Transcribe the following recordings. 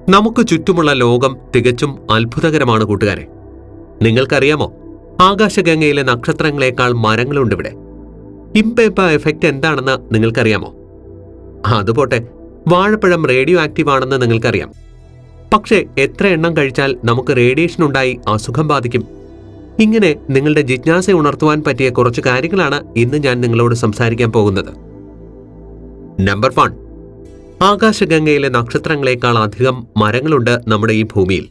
നമുക്ക് ചുറ്റുമുള്ള ലോകം തികച്ചും അത്ഭുതകരമാണ് കൂട്ടുകാരെ. നിങ്ങൾക്കറിയാമോ, ആകാശഗംഗയിലെ നക്ഷത്രങ്ങളെക്കാൾ മരങ്ങളുണ്ടിവിടെ. ഇംപേപ്പ എഫക്റ്റ് എന്താണെന്ന് നിങ്ങൾക്കറിയാമോ? അതുപോട്ടെ, വാഴപ്പഴം റേഡിയോ ആക്റ്റീവ് ആണെന്ന് നിങ്ങൾക്കറിയാം. പക്ഷേ എത്ര എണ്ണം കഴിച്ചാൽ നമുക്ക് റേഡിയേഷൻ ഉണ്ടായി അസുഖം ബാധിക്കും? ഇങ്ങനെ നിങ്ങളുടെ ജിജ്ഞാസ ഉണർത്തുവാൻ പറ്റിയ കുറച്ച് കാര്യങ്ങളാണ് ഇന്ന് ഞാൻ നിങ്ങളോട് സംസാരിക്കാൻ പോകുന്നത്. നമ്പർ 1, ആകാശഗംഗയിലെ നക്ഷത്രങ്ങളെക്കാൾ അധികം മരങ്ങളുണ്ട് നമ്മുടെ ഈ ഭൂമിയിൽ.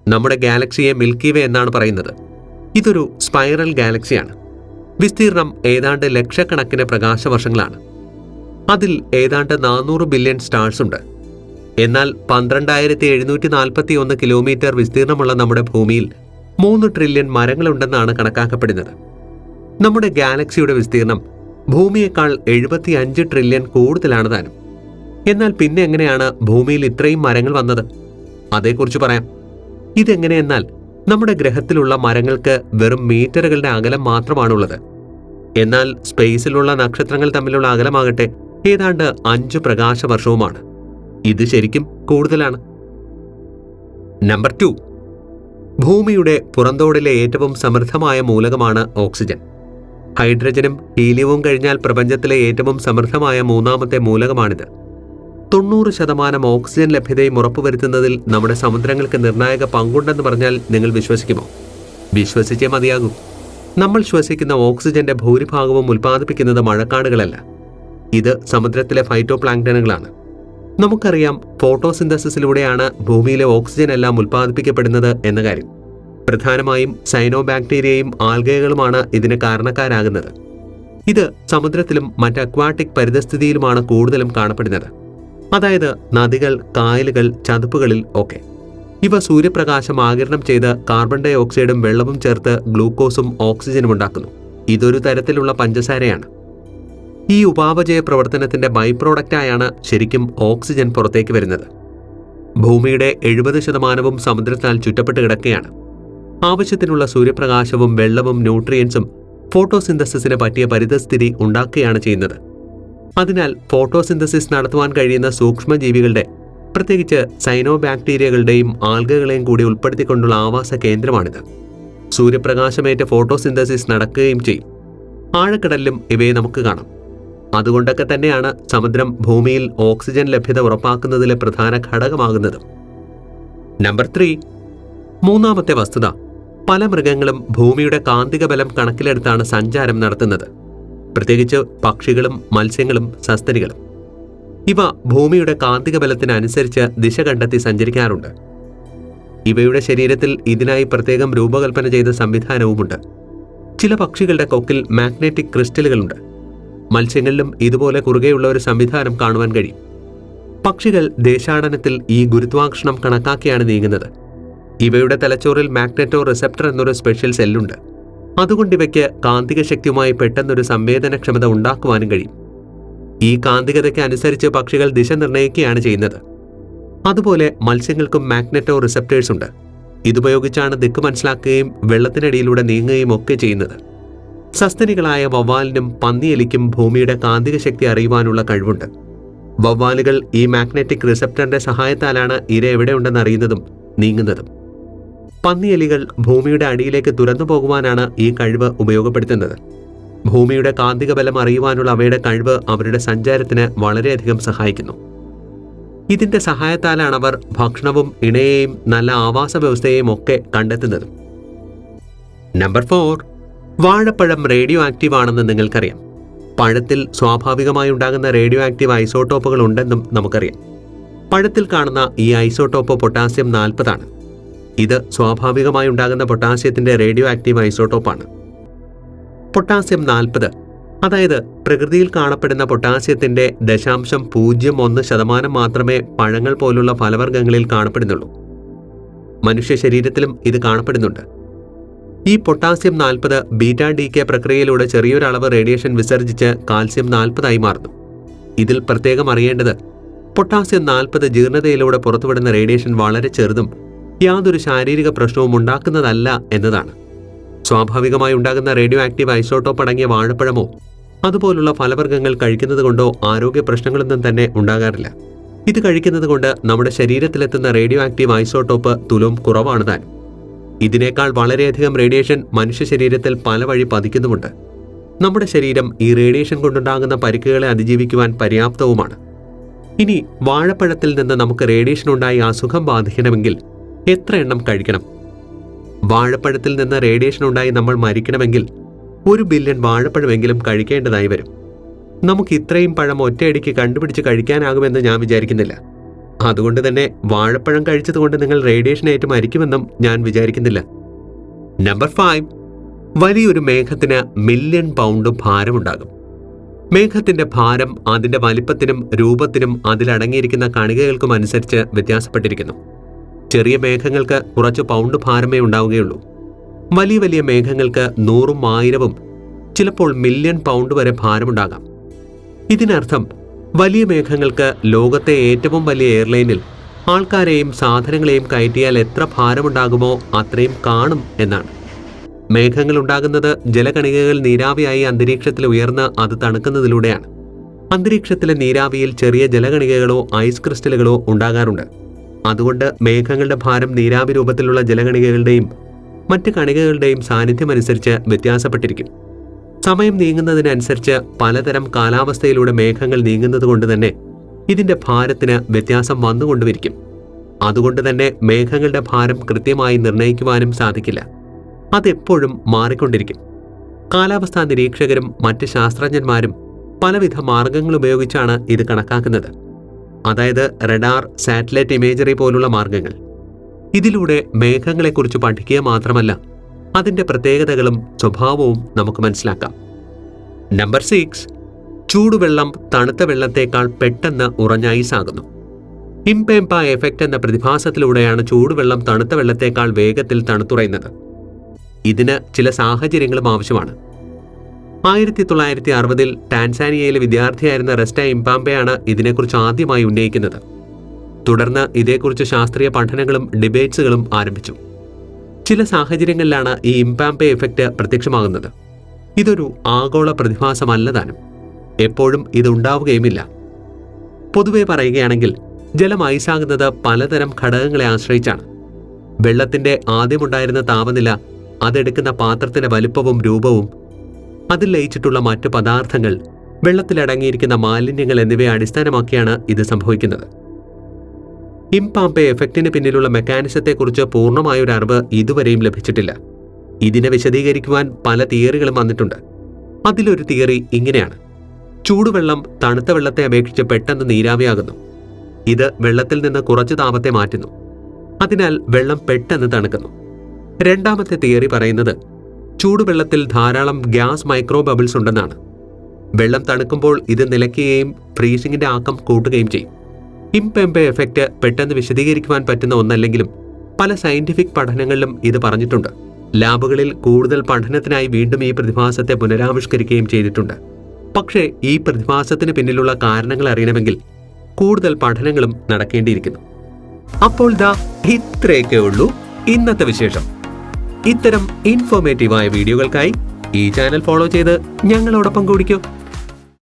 നമ്മുടെ ഗാലക്സിയെ മിൽക്കി വേ എന്നാണ് പറയുന്നത്. ഇതൊരു സ്പൈറൽ ഗാലക്സിയാണ്. വിസ്തീർണം ഏതാണ്ട് ലക്ഷക്കണക്കിന് പ്രകാശവർഷങ്ങളാണ്. അതിൽ ഏതാണ്ട് 400 ബില്യൺ സ്റ്റാർസ് ഉണ്ട്. എന്നാൽ 12,741 കിലോമീറ്റർ വിസ്തീർണമുള്ള നമ്മുടെ ഭൂമിയിൽ 3 ട്രില്യൺ മരങ്ങളുണ്ടെന്നാണ് കണക്കാക്കപ്പെടുന്നത്. നമ്മുടെ ഗാലക്സിയുടെ വിസ്തീർണം ഭൂമിയേക്കാൾ 75 ട്രില്യൺ കൂടുതലാണ് താനും. എന്നാൽ പിന്നെ എങ്ങനെയാണ് ഭൂമിയിൽ ഇത്രയും മരങ്ങൾ വന്നത്? അതേക്കുറിച്ച് പറയാം. ഇതെങ്ങനെയെന്നാൽ, നമ്മുടെ ഗ്രഹത്തിലുള്ള മരങ്ങൾക്ക് വെറും മീറ്ററുകളുടെ അകലം മാത്രമാണുള്ളത്. എന്നാൽ സ്പേസിലുള്ള നക്ഷത്രങ്ങൾ തമ്മിലുള്ള അകലമാകട്ടെ ഏതാണ്ട് 5 പ്രകാശവർഷവുമാണ്. ഇത് ശരിക്കും കൂടുതലാണ്. നമ്പർ 2, ഭൂമിയുടെ പുറന്തോടിലെ ഏറ്റവും സമൃദ്ധമായ മൂലകമാണ് ഓക്സിജൻ. ഹൈഡ്രജനും ഹീലിയവും കഴിഞ്ഞാൽ പ്രപഞ്ചത്തിലെ ഏറ്റവും സമൃദ്ധമായ മൂന്നാമത്തെ മൂലകമാണിത്. 90% ഓക്സിജൻ ലഭ്യതയും ഉറപ്പുവരുത്തുന്നതിൽ നമ്മുടെ സമുദ്രങ്ങൾക്ക് നിർണായക പങ്കുണ്ടെന്ന് പറഞ്ഞാൽ നിങ്ങൾ വിശ്വസിക്കുമോ? വിശ്വസിച്ചേ മതിയാകൂ. നമ്മൾ ശ്വസിക്കുന്ന ഓക്സിജന്റെ ഭൂരിഭാഗവും ഉൽപ്പാദിപ്പിക്കുന്നത് മഴക്കാടുകളല്ല. ഇത് സമുദ്രത്തിലെ ഫൈറ്റോ പ്ലാങ്ക്ടനുകളാണ്. നമുക്കറിയാം, ഫോട്ടോസിന്തസിസിലൂടെയാണ് ഭൂമിയിലെ ഓക്സിജൻ എല്ലാം ഉൽപ്പാദിപ്പിക്കപ്പെടുന്നത് എന്ന കാര്യം. പ്രധാനമായും സൈനോ ബാക്ടീരിയയും ആൽഗകളുമാണ് ഇതിന് കാരണക്കാരാകുന്നത്. ഇത് സമുദ്രത്തിലും മറ്റ് അക്വാട്ടിക് പരിതസ്ഥിതിയിലുമാണ് കൂടുതലും കാണപ്പെടുന്നത്. അതായത് നദികൾ, കായലുകൾ, ചതുപ്പുകളിൽ ഒക്കെ. ഇവ സൂര്യപ്രകാശം ആഗിരണം ചെയ്ത് കാർബൺ ഡൈ ഓക്സൈഡും വെള്ളവും ചേർത്ത് ഗ്ലൂക്കോസും ഓക്സിജനും ഉണ്ടാക്കുന്നു. ഇതൊരു തരത്തിലുള്ള പഞ്ചസാരയാണ്. ഈ ഉപാപചയ പ്രവർത്തനത്തിന്റെ ബൈ പ്രോഡക്റ്റായാണ് ശരിക്കും ഓക്സിജൻ പുറത്തേക്ക് വരുന്നത്. ഭൂമിയുടെ 70% സമുദ്രത്താൽ ചുറ്റപ്പെട്ട് കിടക്കുകയാണ്. ആവശ്യത്തിനുള്ള സൂര്യപ്രകാശവും വെള്ളവും ന്യൂട്രിയൻസും ഫോട്ടോസിന്തസിസിന് പറ്റിയ പരിതസ്ഥിതി ഉണ്ടാക്കുകയാണ് ചെയ്യുന്നത്. അതിനാൽ ഫോട്ടോസിന്തസിസ് നടത്തുവാൻ കഴിയുന്ന സൂക്ഷ്മജീവികളുടെ, പ്രത്യേകിച്ച് സൈനോ ബാക്ടീരിയകളുടെയും ആൽഗകളെയും കൂടി ഉൾപ്പെടുത്തിക്കൊണ്ടുള്ള ആവാസ കേന്ദ്രമാണിത്. സൂര്യപ്രകാശമേറ്റ് ഫോട്ടോസിന്തസിസ് നടക്കുകയും ചെയ്യും. ആഴക്കടലിലും ഇവയെ നമുക്ക് കാണാം. അതുകൊണ്ടൊക്കെ തന്നെയാണ് സമുദ്രം ഭൂമിയിൽ ഓക്സിജൻ ലഭ്യത ഉറപ്പാക്കുന്നതിലെ പ്രധാന ഘടകമാകുന്നത്. നമ്പർ 3, മൂന്നാമത്തെ വസ്തുത, പല മൃഗങ്ങളും ഭൂമിയുടെ കാന്തിക ബലം കണക്കിലെടുത്താണ് സഞ്ചാരം നടത്തുന്നത്. പ്രത്യേകിച്ച് പക്ഷികളും മത്സ്യങ്ങളും സസ്തനികളും. ഇവ ഭൂമിയുടെ കാന്തിക ബലത്തിനനുസരിച്ച് ദിശ കണ്ടെത്തി സഞ്ചരിക്കാറുണ്ട്. ഇവയുടെ ശരീരത്തിൽ ഇതിനായി പ്രത്യേകം രൂപകൽപ്പന ചെയ്ത സംവിധാനവുമുണ്ട്. ചില പക്ഷികളുടെ കൊക്കിൽ മാഗ്നറ്റിക് ക്രിസ്റ്റലുകളുണ്ട്. മത്സ്യങ്ങളിലും ഇതുപോലെ കുറുകെയുള്ള ഒരു സംവിധാനം കാണുവാൻ കഴിയും. പക്ഷികൾ ദേശാടനത്തിൽ ഈ ഗുരുത്വാകർഷണം കണക്കാക്കിയാണ് നീങ്ങുന്നത്. ഇവയുടെ തലച്ചോറിൽ മാഗ്നെറ്റോ റിസപ്റ്റർ എന്നൊരു സ്പെഷ്യൽ സെല്ലുണ്ട്. അതുകൊണ്ട് ഇവയ്ക്ക് കാന്തിക ശക്തിയുമായി പെട്ടെന്നൊരു സംവേദനക്ഷമത ഉണ്ടാക്കുവാനും കഴിയും. ഈ കാന്തികതയ്ക്ക് അനുസരിച്ച് പക്ഷികൾ ദിശ നിർണ്ണയിക്കുകയാണ് ചെയ്യുന്നത്. അതുപോലെ മത്സ്യങ്ങൾക്കും മാഗ്നെറ്റോ റിസപ്റ്റേഴ്സ് ഉണ്ട്. ഇതുപയോഗിച്ചാണ് ദിക്ക് മനസ്സിലാക്കുകയും വെള്ളത്തിനടിയിലൂടെ നീങ്ങുകയും ഒക്കെ ചെയ്യുന്നത്. സസ്തനികളായ വവ്വാലിനും പന്നിയെലിക്കും ഭൂമിയുടെ കാന്തിക ശക്തി അറിയുവാനുള്ള കഴിവുണ്ട്. വവ്വാലുകൾ ഈ മാഗ്നറ്റിക് റിസപ്റ്ററിന്റെ സഹായത്താലാണ് ഇര എവിടെയുണ്ടെന്ന് അറിയുന്നതും നീങ്ങുന്നതും. പന്നിയെലികൾ ഭൂമിയുടെ അടിയിലേക്ക് തുറന്നു പോകുവാനാണ് ഈ കഴിവ് ഉപയോഗപ്പെടുത്തുന്നത്. ഭൂമിയുടെ കാന്തിക ബലം അറിയുവാനുള്ള അവയുടെ കഴിവ് അവരുടെ സഞ്ചാരത്തിന് വളരെയധികം സഹായിക്കുന്നു. ഇതിന്റെ സഹായത്താലാണ് അവർ ഭക്ഷണവും ഇണയെയും നല്ല ആവാസ വ്യവസ്ഥയെയും ഒക്കെ കണ്ടെത്തുന്നത്. നമ്പർ 4, വാഴപ്പഴം റേഡിയോ ആക്റ്റീവ് ആണെന്ന് നിങ്ങൾക്കറിയാം. പഴത്തിൽ സ്വാഭാവികമായി ഉണ്ടാകുന്ന റേഡിയോ ആക്റ്റീവ് ഐസോട്ടോപ്പുകൾ ഉണ്ടെന്നും നമുക്കറിയാം. പഴത്തിൽ കാണുന്ന ഈ ഐസോട്ടോപ്പ് പൊട്ടാസ്യം 40 ആണ്. ഇത് സ്വാഭാവികമായി ഉണ്ടാകുന്ന പൊട്ടാസ്യത്തിന്റെ റേഡിയോ ആക്റ്റീവ് ഐസോട്ടോപ്പാണ്. പൊട്ടാസ്യം 40, അതായത് പ്രകൃതിയിൽ കാണപ്പെടുന്ന പൊട്ടാസ്യത്തിന്റെ 0.01% മാത്രമേ പഴങ്ങൾ പോലുള്ള ഫലവർഗ്ഗങ്ങളിൽ കാണപ്പെടുന്നുള്ളൂ. മനുഷ്യ ശരീരത്തിലും ഇത് കാണപ്പെടുന്നുണ്ട്. ഈ പൊട്ടാസ്യം 40 ബീറ്റാ ഡീകെ പ്രക്രിയയിലൂടെ ചെറിയൊരളവ് റേഡിയേഷൻ വിസർജിച്ച് കാൽസ്യം 40 ആയി മാറുന്നു. ഇതിൽ പ്രത്യേകം അറിയേണ്ടത്, പൊട്ടാസ്യം 40 ജീർണതയിലൂടെ പുറത്തുവിടുന്ന റേഡിയേഷൻ വളരെ ചെറുതും യാതൊരു ശാരീരിക പ്രശ്നവും ഉണ്ടാക്കുന്നതല്ല എന്നതാണ്. സ്വാഭാവികമായി ഉണ്ടാകുന്ന റേഡിയോ ആക്റ്റീവ് ഐസോട്ടോപ്പ് അടങ്ങിയ വാഴപ്പഴമോ അതുപോലുള്ള ഫലവർഗ്ഗങ്ങൾ കഴിക്കുന്നത് കൊണ്ടോ ആരോഗ്യ പ്രശ്നങ്ങളൊന്നും തന്നെ ഉണ്ടാകാറില്ല. ഇത് കഴിക്കുന്നത് കൊണ്ട് നമ്മുടെ ശരീരത്തിലെത്തുന്ന റേഡിയോ ആക്റ്റീവ് ഐസോട്ടോപ്പ് തുലോം കുറവാണ് താൻ. ഇതിനേക്കാൾ വളരെയധികം റേഡിയേഷൻ മനുഷ്യ ശരീരത്തിൽ പല വഴി പതിക്കുന്നുമുണ്ട്. നമ്മുടെ ശരീരം ഈ റേഡിയേഷൻ കൊണ്ടുണ്ടാകുന്ന പരിക്കുകളെ അതിജീവിക്കുവാൻ പര്യാപ്തവുമാണ്. ഇനി വാഴപ്പഴത്തിൽ നിന്ന് നമുക്ക് റേഡിയേഷൻ ഉണ്ടായി അസുഖം ബാധിക്കണമെങ്കിൽ എത്ര എണ്ണം കഴിക്കണം? വാഴപ്പഴത്തിൽ നിന്ന് റേഡിയേഷൻ ഉണ്ടായി നമ്മൾ മരിക്കണമെങ്കിൽ 1 ബില്യൺ വാഴപ്പഴമെങ്കിലും കഴിക്കേണ്ടതായി വരും. നമുക്ക് ഇത്രയും പഴം ഒറ്റയടിക്ക് കണ്ടുപിടിച്ച് കഴിക്കാനാകുമെന്ന് ഞാൻ വിചാരിക്കുന്നില്ല. അതുകൊണ്ട് തന്നെ വാഴപ്പഴം കഴിച്ചതുകൊണ്ട് നിങ്ങൾ റേഡിയേഷൻ ഏറ്റ് മരിക്കുമെന്നും ഞാൻ വിചാരിക്കുന്നില്ല. നമ്പർ 5, വലിയൊരു മേഘത്തിന് മില്യൺ പൗണ്ട് ഭാരമുണ്ടാകും. മേഘത്തിന്റെ ഭാരം അതിന്റെ വലിപ്പത്തിനും രൂപത്തിനും അതിലടങ്ങിയിരിക്കുന്ന കണികകൾക്കും അനുസരിച്ച് വ്യത്യാസപ്പെട്ടിരിക്കുന്നു. ചെറിയ മേഘങ്ങൾക്ക് കുറച്ച് പൗണ്ട് ഭാരമേ ഉണ്ടാവുകയുള്ളൂ. വലിയ വലിയ മേഘങ്ങൾക്ക് 100ഉം 1000ഉം ചിലപ്പോൾ മില്യൺ പൗണ്ട് വരെ ഭാരമുണ്ടാകാം. ഇതിനർത്ഥം വലിയ മേഘങ്ങൾക്ക് ലോകത്തെ ഏറ്റവും വലിയ എയർലൈനിൽ ആൾക്കാരെയും സാധനങ്ങളെയും കയറ്റിയാൽ എത്ര ഭാരമുണ്ടാകുമോ അത്രയും കാണും എന്നാണ്. മേഘങ്ങൾ ഉണ്ടാകുന്നത് ജലകണികകൾ നീരാവിയായി അന്തരീക്ഷത്തിൽ ഉയർന്ന് അത് തണുക്കുന്നതിലൂടെയാണ്. അന്തരീക്ഷത്തിലെ നീരാവിയിൽ ചെറിയ ജലകണികകളോ ഐസ് ക്രിസ്റ്റലുകളോ ഉണ്ടാകാറുണ്ട്. അതുകൊണ്ട് മേഘങ്ങളുടെ ഭാരം നീരാവി രൂപത്തിലുള്ള ജലകണികകളുടെയും മറ്റ് കണികകളുടെയും സാന്നിധ്യമനുസരിച്ച് വ്യത്യാസപ്പെട്ടിരിക്കും. സമയം നീങ്ങുന്നതിനനുസരിച്ച് പലതരം കാലാവസ്ഥയിലൂടെ മേഘങ്ങൾ നീങ്ങുന്നത് കൊണ്ട് തന്നെ ഇതിന്റെ ഭാരത്തിന് വ്യത്യാസം വന്നുകൊണ്ടുമിരിക്കും. അതുകൊണ്ട് തന്നെ മേഘങ്ങളുടെ ഭാരം കൃത്യമായി നിർണ്ണയിക്കുവാനും സാധിക്കില്ല. അതെപ്പോഴും മാറിക്കൊണ്ടിരിക്കും. കാലാവസ്ഥാ നിരീക്ഷകരും മറ്റ് ശാസ്ത്രജ്ഞന്മാരും പലവിധ മാർഗങ്ങൾ ഉപയോഗിച്ചാണ് ഇത് കണക്കാക്കുന്നത്. അതായത് റഡാർ, സാറ്റലൈറ്റ് ഇമേജറി പോലുള്ള മാർഗങ്ങൾ. ഇതിലൂടെ മേഘങ്ങളെക്കുറിച്ച് പഠിക്കുക മാത്രമല്ല, അതിന്റെ പ്രത്യേകതകളും സ്വഭാവവും നമുക്ക് മനസ്സിലാക്കാം. നമ്പർ 6, ചൂടുവെള്ളം തണുത്ത വെള്ളത്തേക്കാൾ പെട്ടെന്ന് ഉറഞ്ഞ ഐസാകുന്നു. ഇംപെമ്പ എഫക്റ്റ് എന്ന പ്രതിഭാസത്തിലൂടെയാണ് ചൂടുവെള്ളം തണുത്ത വെള്ളത്തേക്കാൾ വേഗത്തിൽ തണുത്തുറയുന്നത്. ഇതിന് ചില സാഹചര്യങ്ങളും ആവശ്യമാണ്. 1960-ൽ ടാൻസാനിയയിലെ വിദ്യാർത്ഥിയായിരുന്ന റെസ്റ്റ ഇംപാമ്പെയാണ് ഇതിനെക്കുറിച്ച് ആദ്യമായി ഉന്നയിക്കുന്നത്. തുടർന്ന് ഇതേക്കുറിച്ച് ശാസ്ത്രീയ പഠനങ്ങളും ഡിബേറ്റ്സുകളും ആരംഭിച്ചു. ചില സാഹചര്യങ്ങളിലാണ് ഈ ഇംപാമ്പെ എഫക്റ്റ് പ്രത്യക്ഷമാകുന്നത്. ഇതൊരു ആഗോള പ്രതിഭാസമല്ലതാനും. എപ്പോഴും ഇതുണ്ടാവുകയുമില്ല. പൊതുവെ പറയുകയാണെങ്കിൽ ജലം ഐസാകുന്നത് പലതരം ഘടകങ്ങളെ ആശ്രയിച്ചാണ്. വെള്ളത്തിന്റെ ആദ്യമുണ്ടായിരുന്ന താപനില, അതെടുക്കുന്ന പാത്രത്തിന്റെ വലുപ്പവും രൂപവും, അതിൽ ലയിച്ചിട്ടുള്ള മറ്റു പദാർത്ഥങ്ങൾ, വെള്ളത്തിലടങ്ങിയിരിക്കുന്ന മാലിന്യങ്ങൾ എന്നിവയെ അടിസ്ഥാനമാക്കിയാണ് ഇത് സംഭവിക്കുന്നത്. ഇംപാമ്പെ എഫക്റ്റിന് പിന്നിലുള്ള മെക്കാനിസത്തെക്കുറിച്ച് പൂർണ്ണമായൊരു അറിവ് ഇതുവരെയും ലഭിച്ചിട്ടില്ല. ഇതിനെ വിശദീകരിക്കുവാൻ പല തിയറികളും വന്നിട്ടുണ്ട്. അതിലൊരു തിയറി ഇങ്ങനെയാണ്: ചൂടുവെള്ളം തണുത്ത വെള്ളത്തെ അപേക്ഷിച്ച് പെട്ടെന്ന് നീരാവിയാകുന്നു. ഇത് വെള്ളത്തിൽ നിന്ന് കുറച്ച് താപത്തെ മാറ്റുന്നു. അതിനാൽ വെള്ളം പെട്ടെന്ന് തണുക്കുന്നു. രണ്ടാമത്തെ തിയറി പറയുന്നത് ചൂടുവെള്ളത്തിൽ ധാരാളം ഗ്യാസ് മൈക്രോ ബബിൾസ് ഉണ്ടെന്നാണ്. വെള്ളം തണുക്കുമ്പോൾ ഇത് നിലയ്ക്കുകയും ഫ്രീസിംഗിന്റെ ആക്കം കൂട്ടുകയും ചെയ്യും. ഇംപെമ്പെ എഫക്റ്റ് പെട്ടെന്ന് വിശദീകരിക്കുവാൻ പറ്റുന്ന ഒന്നല്ലെങ്കിലും പല സയന്റിഫിക് പഠനങ്ങളിലും ഇത് പറഞ്ഞിട്ടുണ്ട്. ലാബുകളിൽ കൂടുതൽ പഠനത്തിനായി വീണ്ടും ഈ പ്രതിഭാസത്തെ പുനരാവിഷ്കരിക്കുകയും ചെയ്തിട്ടുണ്ട്. പക്ഷേ ഈ പ്രതിഭാസത്തിന് പിന്നിലുള്ള കാരണങ്ങൾ അറിയണമെങ്കിൽ കൂടുതൽ പഠനങ്ങളും നടക്കേണ്ടിയിരിക്കുന്നു. അപ്പോൾ ഇത്രയൊക്കെ ഉള്ളൂ ഇന്നത്തെ വിശേഷം. ഇത്തരം ഇൻഫോർമേറ്റീവായ വീഡിയോകൾക്കായി ഈ ചാനൽ ഫോളോ ചെയ്ത് ഞങ്ങളോടൊപ്പം കൂടിക്കോ.